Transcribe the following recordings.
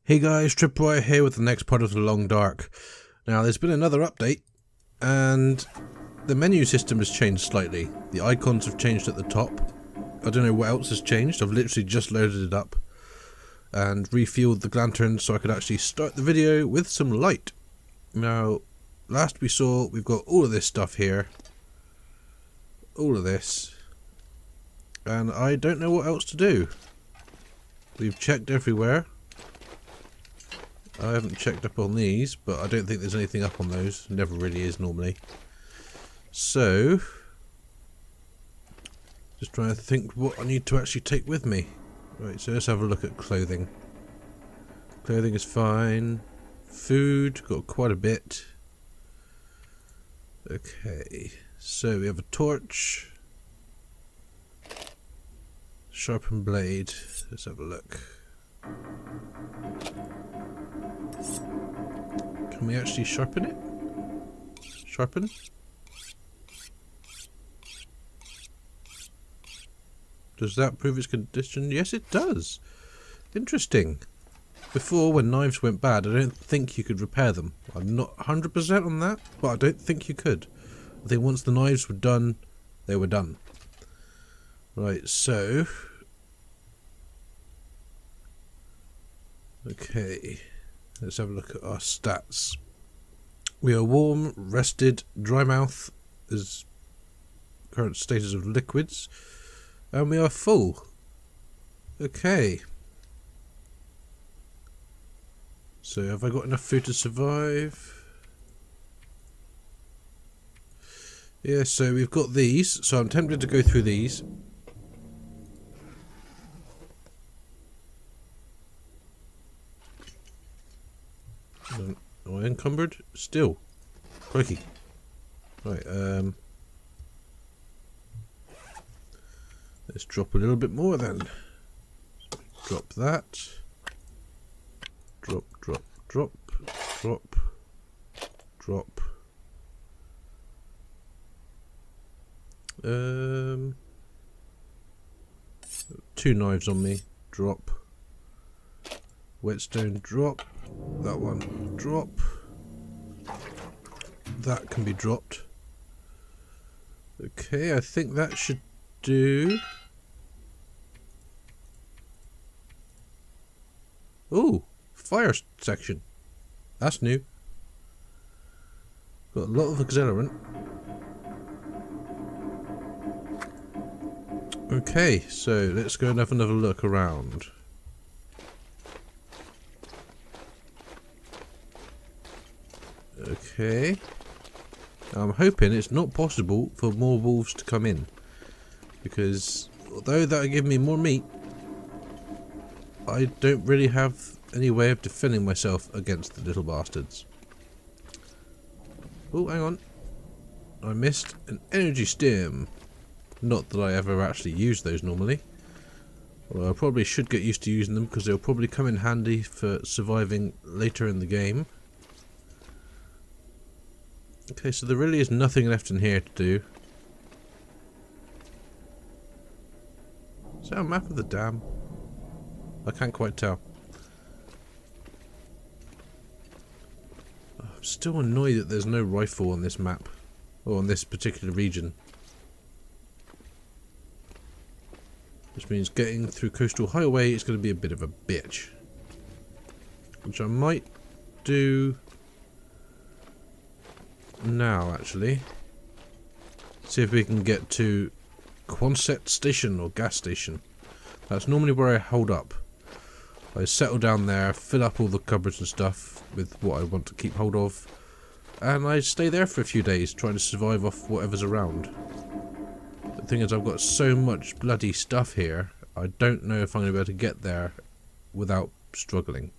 Hey guys, Tripwire here with the next part of The Long Dark. Now there's been another update and the menu system has changed slightly. The icons have changed at the top. I don't know what else has changed. I've literally just loaded it up and refueled the lantern so I could actually start the video with some light. Now last we saw we've got all of this stuff here. All of this. And I don't know what else to do. We've checked everywhere. I haven't checked up on these, but I don't think there's anything up on those. Never really is normally. So, just trying to think what I need to actually take with me. Right, so let's have a look at clothing. Clothing is fine. Food, got quite a bit. Okay, so we have a torch. Sharpened blade. Let's have a look. Can we actually sharpen it? Sharpen? Does that prove its condition? Yes, it does. Interesting. Before, when knives went bad, I don't think you could repair them. I'm not 100% on that, but I don't think you could. I think once the knives were done, they were done. Right, so... okay. Let's have a look at our stats. We are warm, rested, dry mouth is current status of liquids, and we are full. Okay. So have I got enough food to survive? Yeah, so we've got these, so I'm tempted to go through these. Am I encumbered? Still. Crikey. Right, let's drop a little bit more then. Drop that. Drop, drop, drop, drop, drop. 2 knives on me. Drop. Whetstone, drop. That one, drop. That can be dropped. Okay, I think that should do. Ooh, fire section. That's new. Got a lot of accelerant. Okay, so let's go and have another look around. Okay. I'm hoping it's not possible for more wolves to come in, because although that'll give me more meat, I don't really have any way of defending myself against the little bastards. Oh, hang on. I missed an energy stem. Not that I ever actually use those normally. Well, I probably should get used to using them because they'll probably come in handy for surviving later in the game. Okay, so there really is nothing left in here to do. Is that a map of the dam? I can't quite tell. I'm still annoyed that there's no rifle on this map, or on this particular region. Which means getting through Coastal Highway is going to be a bit of a bitch. Which I might do now, actually. See if we can get to Quonset Station or gas station. That's normally where I hold up. I settle down there, fill up all the cupboards and stuff with what I want to keep hold of, and I stay there for a few days trying to survive off whatever's around. The thing is, I've got so much bloody stuff here, I don't know if I'm going to be able to get there without struggling.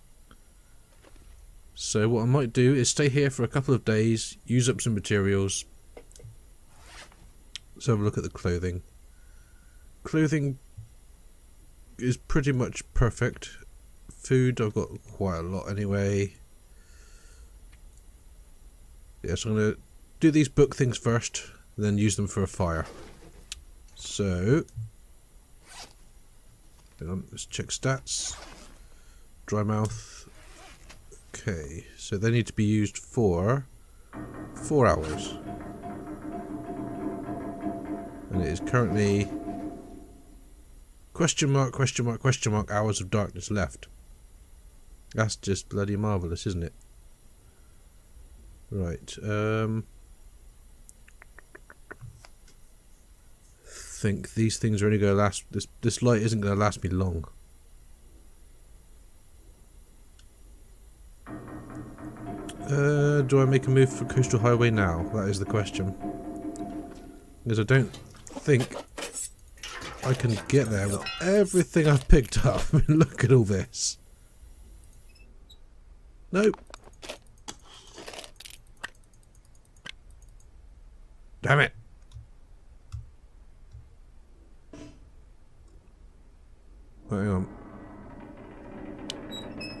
So what I might do is stay here for a couple of days, use up some materials. Let's have a look at the clothing. Clothing is pretty much perfect. Food, I've got quite a lot anyway. Yeah, so I'm going to do these book things first, then use them for a fire. So, hang on, let's check stats. Dry mouth, Okay, so they need to be used for 4 hours. And it is currently question mark, question mark, question mark hours of darkness left. That's just bloody marvellous, isn't it? Right, think these things are only going to last, this light isn't going to last me long. Do I make a move for Coastal Highway now? That is the question. Because I don't think I can get there with everything I've picked up. I mean, look at all this. Nope. Damn it. Hang on.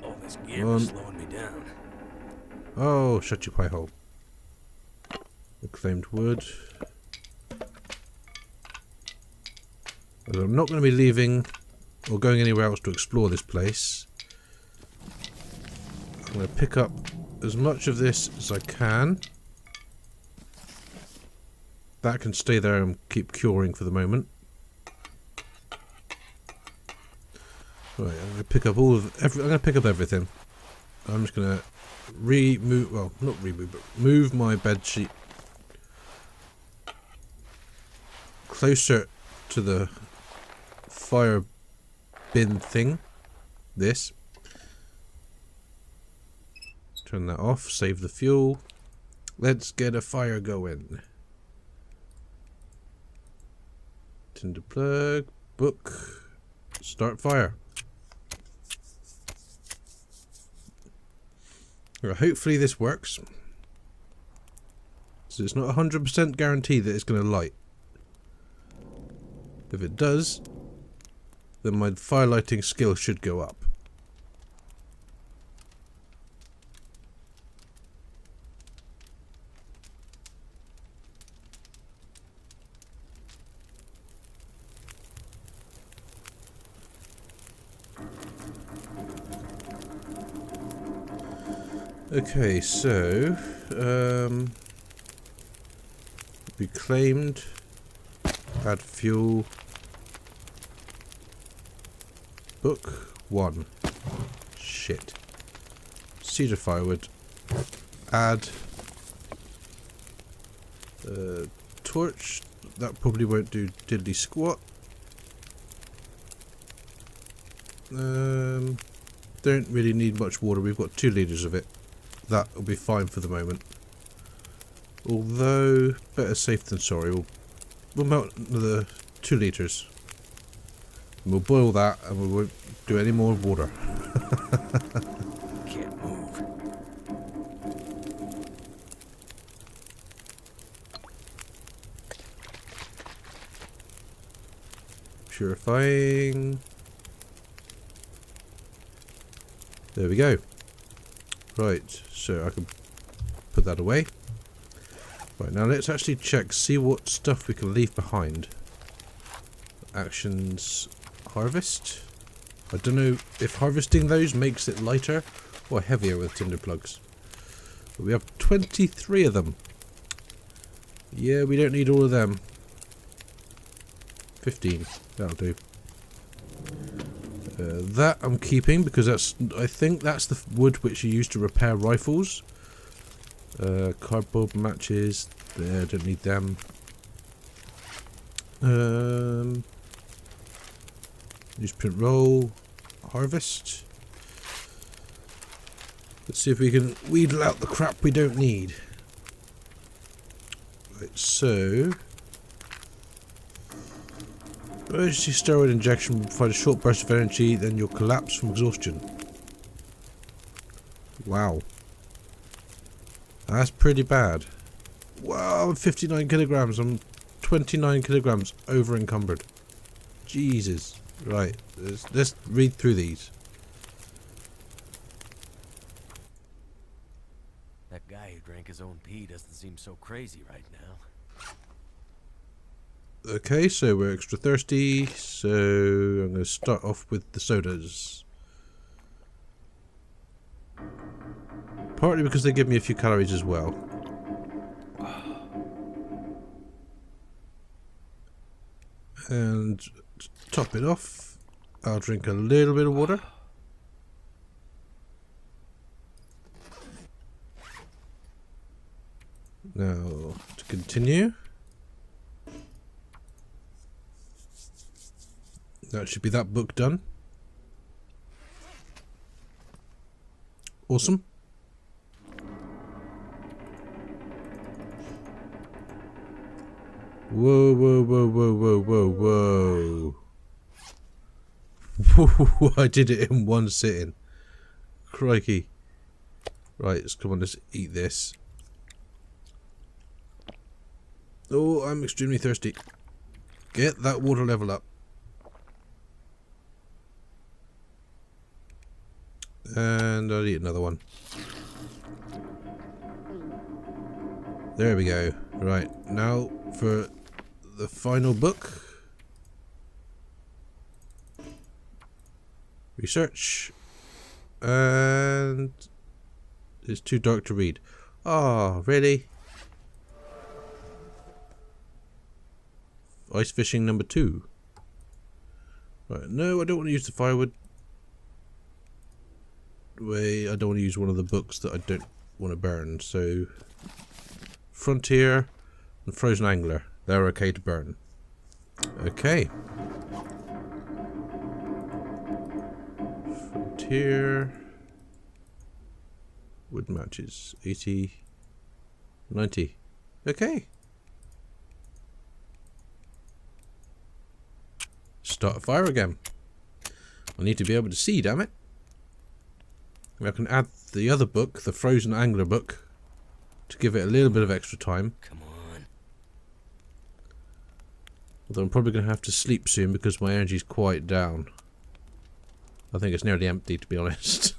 All this gear is slowing me down. Oh, shut your pie hole. Reclaimed wood. As I'm not going to be leaving or going anywhere else to explore this place, I'm going to pick up as much of this as I can. That can stay there and keep curing for the moment. Right, I'm going to pick up all of I'm going to pick up everything. I'm just going to remove, well, not remove, but move my bed sheet closer to the fire bin thing. This. Turn that off, save the fuel. Let's get a fire going. Tinder plug, book, start fire. Right, hopefully this works. So it's not 100% guaranteed that it's going to light. If it does, then my fire lighting skill should go up. Okay, so reclaimed, add fuel, book 1, shit, cedar firewood, add torch, that probably won't do diddly squat. Don't really need much water, we've got 2 litres of it. That will be fine for the moment. Although, better safe than sorry. We'll melt the 2 litres. And we'll boil that and we won't do any more water. Can't move. Purifying. There we go. Right, so I can put that away. Right, now let's actually check, see what stuff we can leave behind. Actions, harvest. I don't know if harvesting those makes it lighter or heavier with tinder plugs. But we have 23 of them. Yeah, we don't need all of them. 15, that'll do. That I'm keeping because that's, I think that's the wood which you use to repair rifles. Cardboard matches, there, don't need them. Newsprint roll, harvest. Let's see if we can wheedle out the crap we don't need. Right, so emergency steroid injection will provide a short burst of energy, then you'll collapse from exhaustion. Wow. That's pretty bad. Wow, I'm 59 kilograms. I'm 29 kilograms over encumbered. Jesus. Right, let's read through these. That guy who drank his own pee doesn't seem so crazy right now. Okay, so we're extra thirsty, so I'm going to start off with the sodas. Partly because they give me a few calories as well. And to top it off, I'll drink a little bit of water. Now, to continue. That should be that book done. Awesome. Whoa, whoa, whoa, whoa, whoa, whoa, whoa. I did it in one sitting. Crikey. Right, come on, let's eat this. Oh, I'm extremely thirsty. Get that water level up. And I'll eat another one. There we go. Right, now for the final book. Research. And it's too dark to read. Oh, really? Ice fishing number 2. Right, no, I don't want to use the firewood. I don't want to use one of the books that I don't want to burn. So, Frontier and Frozen Angler. They're okay to burn. Okay. Frontier. Wood matches. 80. 90. Okay. Start a fire again. I need to be able to see, damn it. I can add the other book, the Frozen Angler book, to give it a little bit of extra time. Come on. Although I'm probably going to have to sleep soon because my energy's quite down. I think it's nearly empty, to be honest.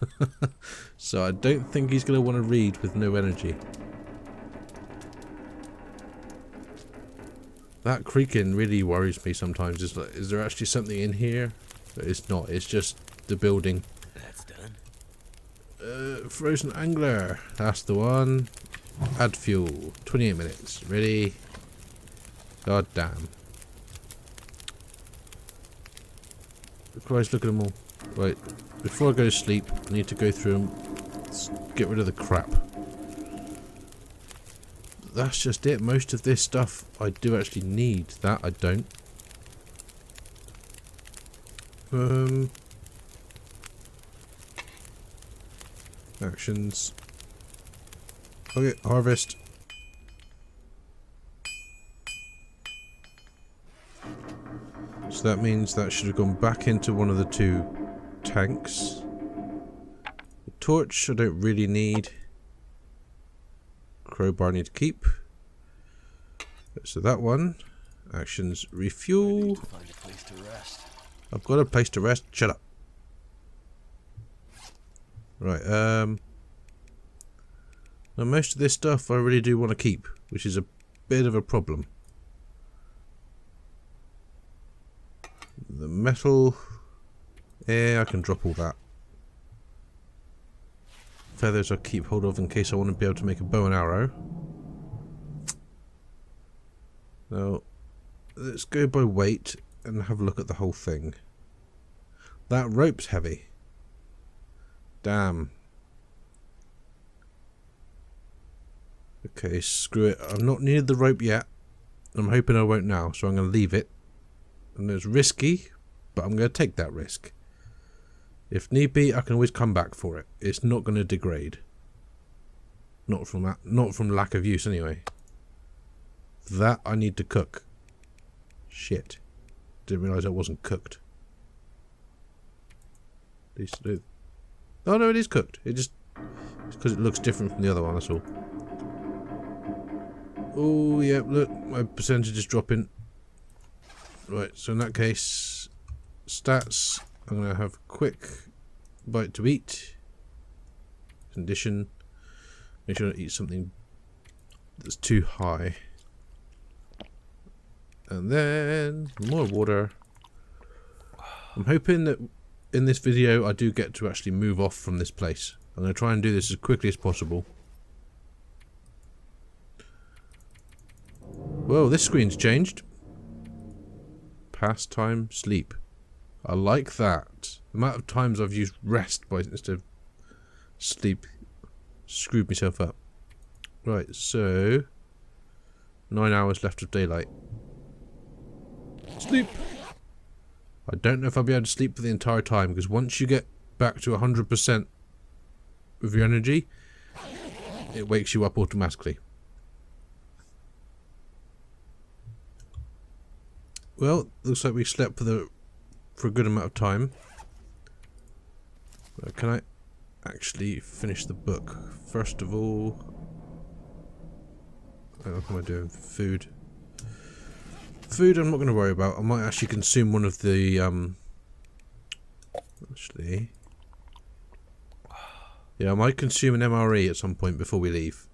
So I don't think he's going to want to read with no energy. That creaking really worries me sometimes. Is like, is there actually something in here? But it's not. It's just the building. That's done. Frozen Angler. That's the one. Add fuel. 28 minutes. Ready? God damn. Christ, look at them all. Right. Before I go to sleep, I need to go through and get rid of the crap. That's just it. Most of this stuff I do actually need. That I don't. Actions. Okay, harvest. So that means that should have gone back into one of the 2 tanks. The torch I don't really need. Crowbar I need to keep. So that one. Actions refuel. Find a place to rest. I've got a place to rest. Shut up. Right, now most of this stuff I really do want to keep, which is a bit of a problem. The metal, yeah, I can drop all that. Feathers I'll keep hold of in case I want to be able to make a bow and arrow. Now, let's go by weight and have a look at the whole thing. That rope's heavy. Damn. Okay, screw it. I've not needed the rope yet. I'm hoping I won't now, so I'm going to leave it. And it's risky, but I'm going to take that risk. If need be, I can always come back for it. It's not going to degrade. Not from lack of use, anyway. That I need to cook. Shit. Didn't realise it wasn't cooked. Oh no, it is cooked. It's because it looks different from the other one, that's all. Oh, yeah, look, my percentage is dropping. Right, so in that case, stats, I'm going to have a quick bite to eat. Condition, make sure I don't eat something that's too high. And then, more water. I'm hoping that in this video I do get to actually move off from this place. I'm going to try and do this as quickly as possible. Whoa, this screen's changed. Pastime, sleep. I like that. The amount of times I've used rest instead of sleep screwed myself up. Right, so 9 hours left of daylight. Sleep. I don't know if I'll be able to sleep for the entire time, because once you get back to 100% of your energy, it wakes you up automatically. Well, looks like we slept for a good amount of time. Can I actually finish the book? First of all, what am I doing? Food. Food I'm not going to worry about. I might actually consume one of the yeah, I might consume an MRE at some point before we leave.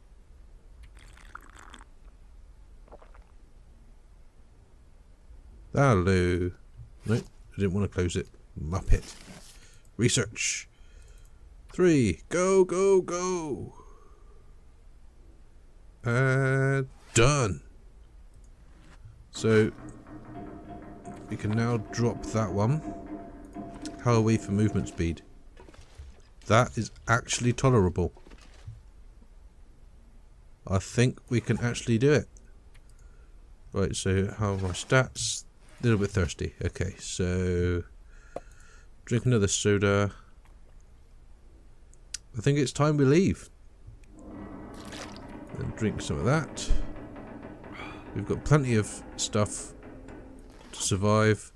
Hello. Nope, I didn't want to close it. Muppet. Research. 3. Go, go, go. Done. So, we can now drop that one. How are we for movement speed? That is actually tolerable. I think we can actually do it. Right, so how are my stats? A little bit thirsty. Okay, so drink another soda. I think it's time we leave. And drink some of that. We've got plenty of stuff to survive.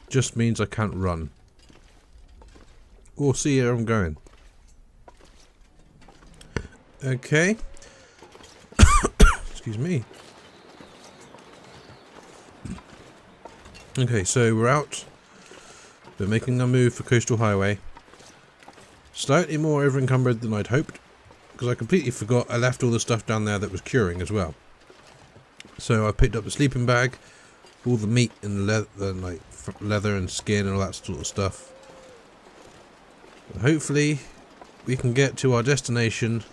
Just means I can't run. We'll see where I'm going. Okay. Excuse me. Okay, so we're out. We're making a move for Coastal Highway. Slightly more over encumbered than I'd hoped, because I completely forgot I left all the stuff down there that was curing as well. So I picked up the sleeping bag, all the meat and leather and skin and all that sort of stuff. And hopefully we can get to our destination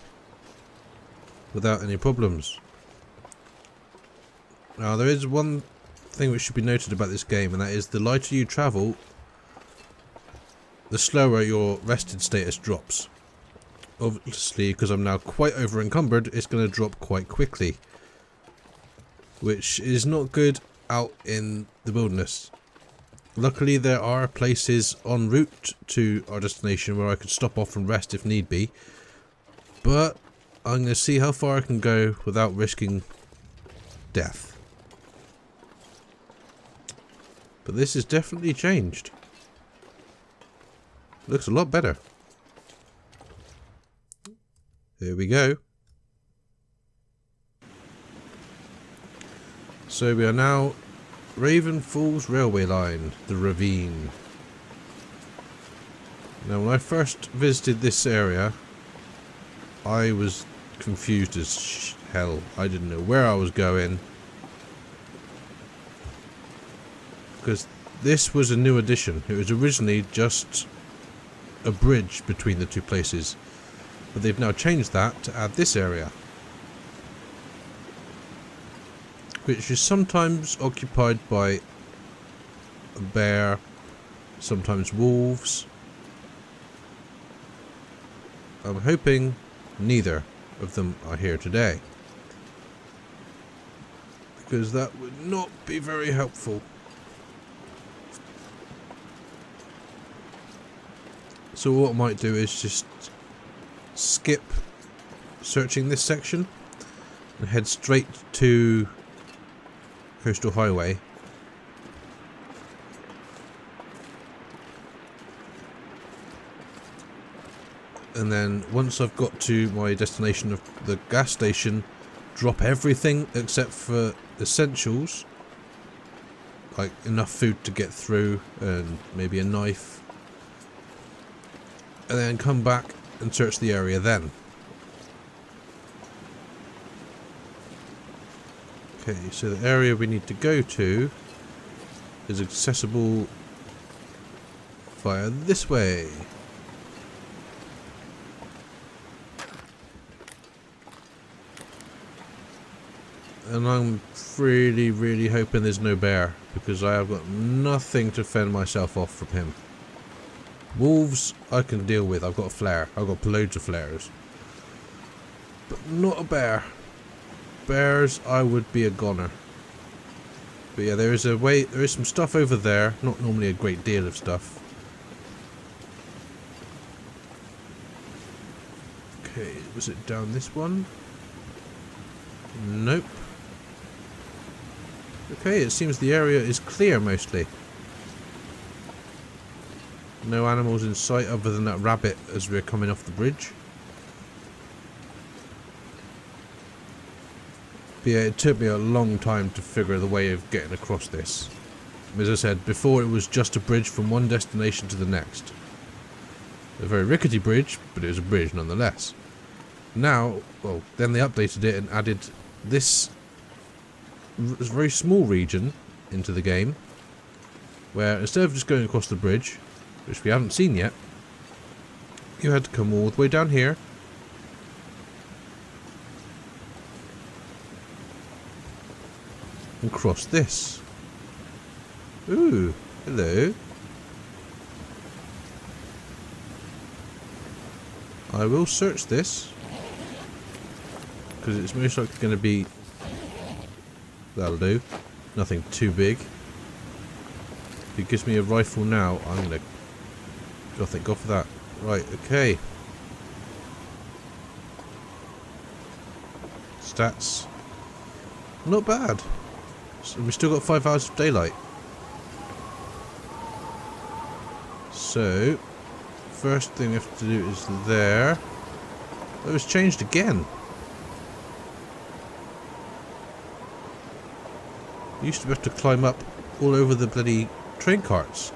without any problems. Now there is one thing which should be noted about this game, and that is the lighter you travel, the slower your rested status drops. Obviously, because I'm now quite over encumbered, it's going to drop quite quickly, which is not good out in the wilderness. Luckily there are places en route to our destination where I could stop off and rest if need be, but I'm going to see how far I can go without risking death. But this has definitely changed. Looks a lot better. Here we go. So we are now Raven Falls Railway Line, the ravine. Now when I first visited this area, I was confused as hell. I didn't know where I was going, because this was a new addition. It was originally just a bridge between the two places, but they've now changed that to add this area, which is sometimes occupied by a bear, sometimes wolves. I'm hoping neither of them are here today, because that would not be very helpful. So what I might do is just skip searching this section and head straight to Coastal Highway. And then once I've got to my destination of the gas station, drop everything except for essentials, like enough food to get through and maybe a knife, and then come back and search the area then. Okay, so the area we need to go to is accessible Fire this way. And I'm really, really hoping there's no bear, because I have got nothing to fend myself off from him. Wolves I can deal with. I've got a flare. I've got loads of flares. But not a bear. Bears, I would be a goner. But yeah, there is some stuff over there. Not normally a great deal of stuff. Okay, was it down this one? Nope. Okay, it seems the area is clear mostly. No animals in sight other than that rabbit as we're coming off the bridge. But yeah, it took me a long time to figure the way of getting across this. As I said, before it was just a bridge from one destination to the next. A very rickety bridge, but it was a bridge nonetheless. Now, well, then they updated it and added this very small region into the game, where instead of just going across the bridge, which we haven't seen yet, you had to come all the way down here and cross this. Ooh, hello. I will search this, because it's most likely going to be... That'll do. Nothing too big. If it gives me a rifle now, I'm going to... Oh, thank God for that. Right, okay. Stats. Not bad. So we've still got 5 hours of daylight. So, first thing we have to do is there. That was changed again. You used to have to climb up all over the bloody train carts.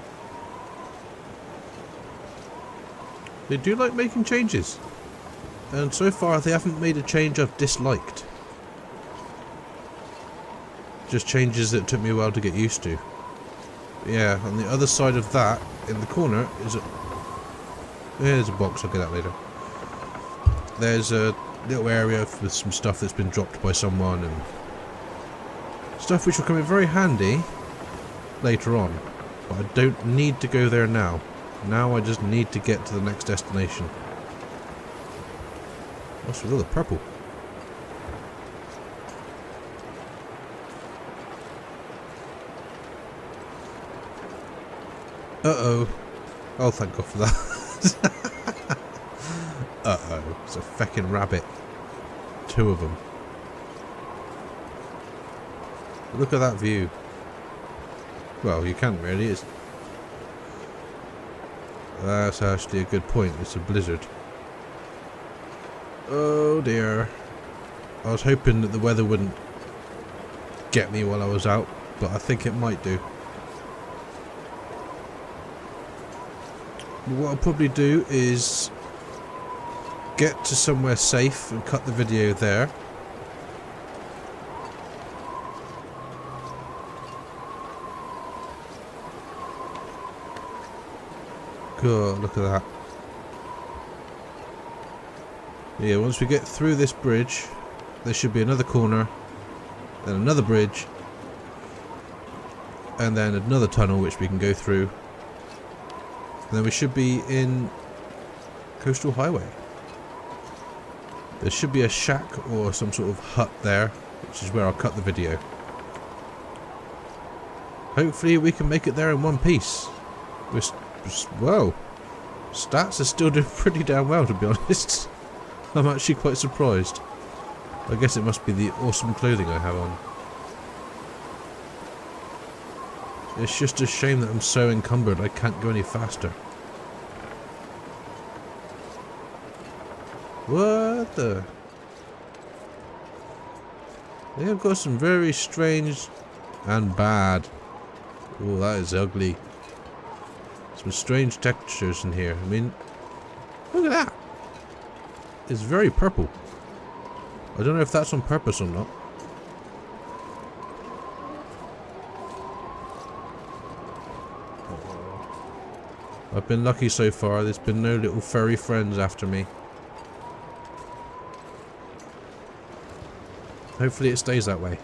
They do like making changes. And so far they haven't made a change I've disliked. Just changes that took me a while to get used to. But yeah, on the other side of that, in the corner, is a... There's a box, I'll get that later. There's a little area with some stuff that's been dropped by someone and... stuff which will come in very handy later on. But I don't need to go there now. Now I just need to get to the next destination. What's with all the purple? Uh-oh. Oh, thank God for that. Uh-oh. It's a feckin' rabbit. 2 of them. Look at that view. Well, you can't really. It's... That's actually a good point. It's a blizzard. Oh dear. I was hoping that the weather wouldn't get me while I was out, but I think it might do. What I'll probably do is get to somewhere safe and cut the video there. God, look at that. Yeah, once we get through this bridge, there should be another corner, then another bridge, and then another tunnel which we can go through. And then we should be in Coastal Highway. There should be a shack or some sort of hut there, which is where I'll cut the video. Hopefully we can make it there in one piece. Whoa, stats are still doing pretty damn well, to be honest. I'm actually quite surprised. I guess it must be the awesome clothing I have on. It's just a shame that I'm so encumbered I can't go any faster. What the? They have got some very strange and bad. Oh, that is ugly. Some strange textures in here. I mean, look at that. It's very purple. I don't know if that's on purpose or not. I've been lucky so far. There's been no little furry friends after me. Hopefully it stays that way.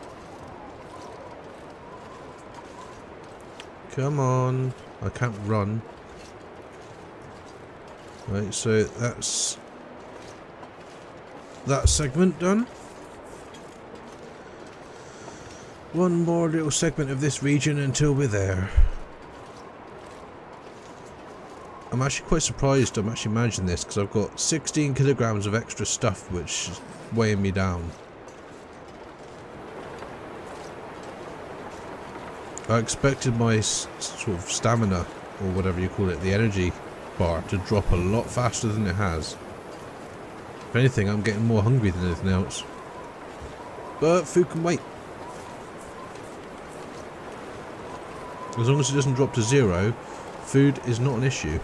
Come on. I can't run. Right, so that's that segment done. One more little segment of this region until we're there. I'm actually quite surprised I'm actually managing this because I've got 16 kilograms of extra stuff which is weighing me down. I expected my sort of stamina, or whatever you call it, the energy bar, to drop a lot faster than it has. If anything, I'm getting more hungry than anything else. But food can wait. As long as it doesn't drop to 0, food is not an issue.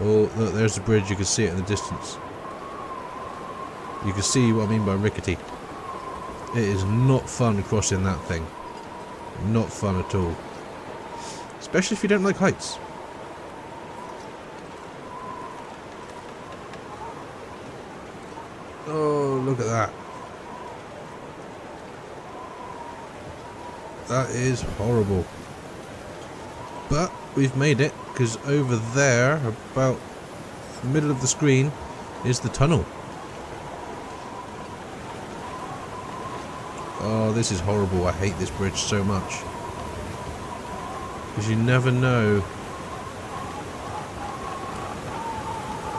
Oh, look, there's the bridge, you can see it in the distance. You can see what I mean by rickety. It is not fun crossing that thing. Not fun at all. Especially if you don't like heights. Oh, look at that. That is horrible. But we've made it, because over there, about the middle of the screen, is the tunnel. Oh, this is horrible. I hate this bridge so much. Because you never know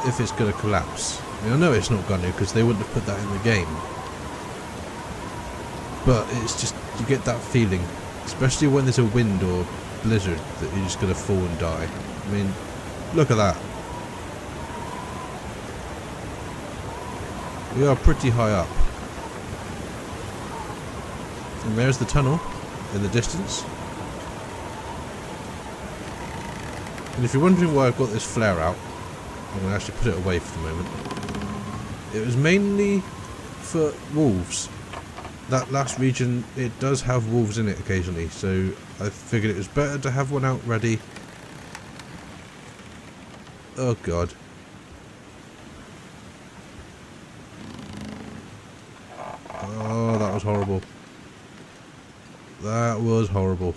if it's going to collapse. I mean, I know it's not going to, because they wouldn't have put that in the game. But it's just, you get that feeling. Especially when there's a wind or blizzard that you're just going to fall and die. I mean, look at that. We are pretty high up. And there's the tunnel in the distance. And if you're wondering why I've got this flare out, I'm going to actually put it away for the moment. It was mainly for wolves. That last region, it does have wolves in it occasionally, so I figured it was better to have one out ready. Oh god. Oh, that was horrible. That was horrible.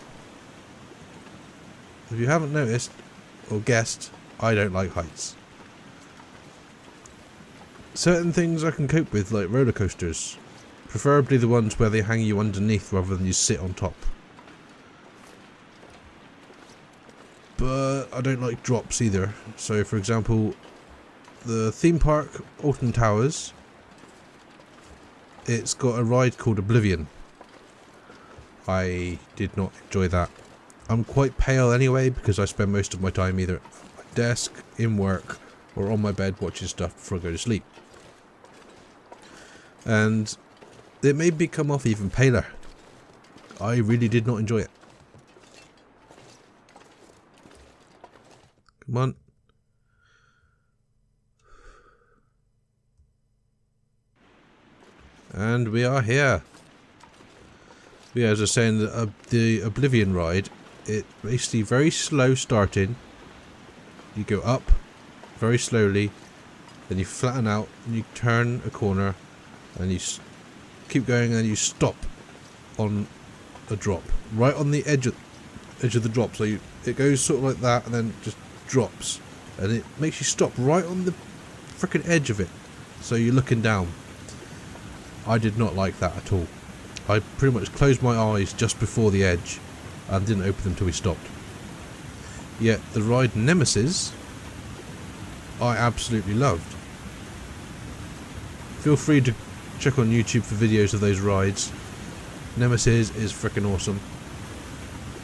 If you haven't noticed, or guessed, I don't like heights. Certain things I can cope with, like roller coasters. Preferably the ones where they hang you underneath rather than you sit on top. But I don't like drops either. So for example, the theme park Alton Towers, it's got a ride called Oblivion. I did not enjoy that. I'm quite pale anyway because I spend most of my time either at my desk, in work, or on my bed watching stuff before I go to sleep. And it made me come off even paler. I really did not enjoy it. Come on. And we are here. Yeah, as I was saying, the Oblivion ride, it's basically very slow starting. You go up very slowly, then you flatten out, and you turn a corner, and you keep going, and then you stop on a drop, right on the edge of the drop. So it goes sort of like that, and then just drops, and it makes you stop right on the frickin' edge of it. So you're looking down. I did not like that at all. I pretty much closed my eyes just before the edge and didn't open them till we stopped. Yet the ride Nemesis, I absolutely loved. Feel free to check on YouTube for videos of those rides. Nemesis is freaking awesome.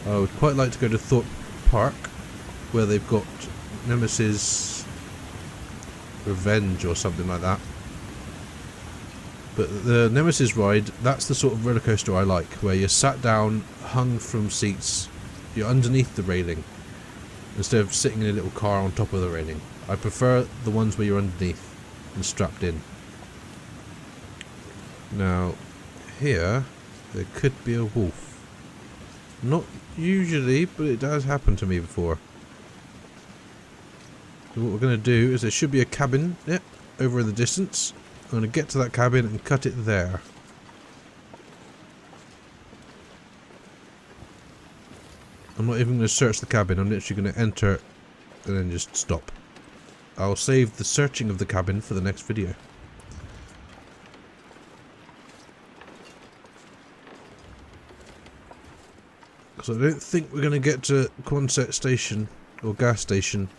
I would quite like to go to Thorpe Park, where they've got Nemesis Revenge or something like that. But the Nemesis ride, that's the sort of roller coaster I like, where you're sat down, hung from seats, you're underneath the railing, instead of sitting in a little car on top of the railing. I prefer the ones where you're underneath and strapped in. Now, here, there could be a wolf. Not usually, but it does happen to me before. So what we're going to do is there should be a cabin, yep, over in the distance. I'm going to get to that cabin and cut it there. I'm not even going to search the cabin, I'm literally going to enter and then just stop. I'll save the searching of the cabin for the next video. Because I don't think we're going to get to Quonset station or gas station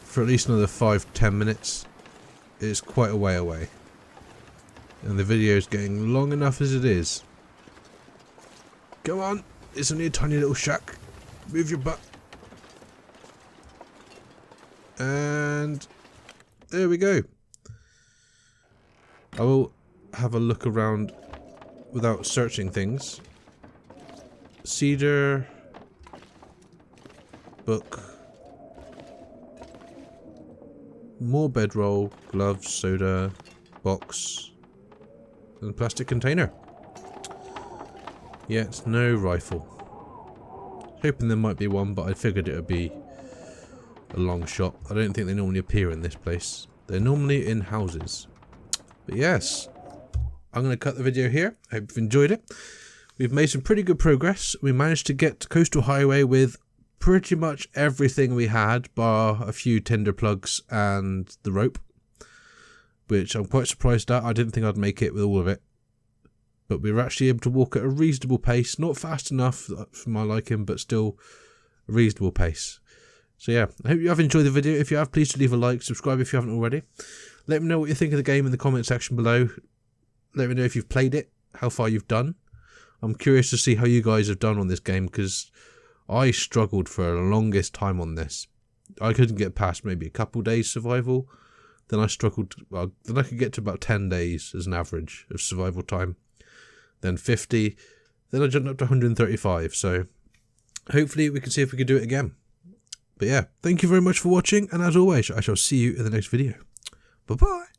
for at least another 5-10 minutes. It's quite a way away. And the video is getting long enough as it is. Come on, it's only a tiny little shack. Move your butt. And there we go. I will have a look around without searching things. Cedar, book, more bedroll, gloves, soda, box, and plastic container. Yet no rifle. Hoping there might be one, but I figured it would be a long shot. I don't think they normally appear in this place. They're normally in houses. But yes, I'm going to cut the video here. I hope you've enjoyed it. We've made some pretty good progress. We managed to get to Coastal Highway with pretty much everything we had, bar a few tinder plugs and the rope, which I'm quite surprised at. I didn't think I'd make it with all of it. But we were actually able to walk at a reasonable pace. Not fast enough for my liking, but still a reasonable pace. So yeah, I hope you have enjoyed the video. If you have, please do leave a like, subscribe if you haven't already. Let me know what you think of the game in the comment section below. Let me know if you've played it, how far you've done. I'm curious to see how you guys have done on this game, because I struggled for the longest time on this. I couldn't get past maybe a couple days survival. Then I struggled, well, then I could get to about 10 days as an average of survival time. Then 50, then I jumped up to 135, so hopefully we can see if we can do it again. But yeah, thank you very much for watching, and as always, I shall see you in the next video. Bye-bye!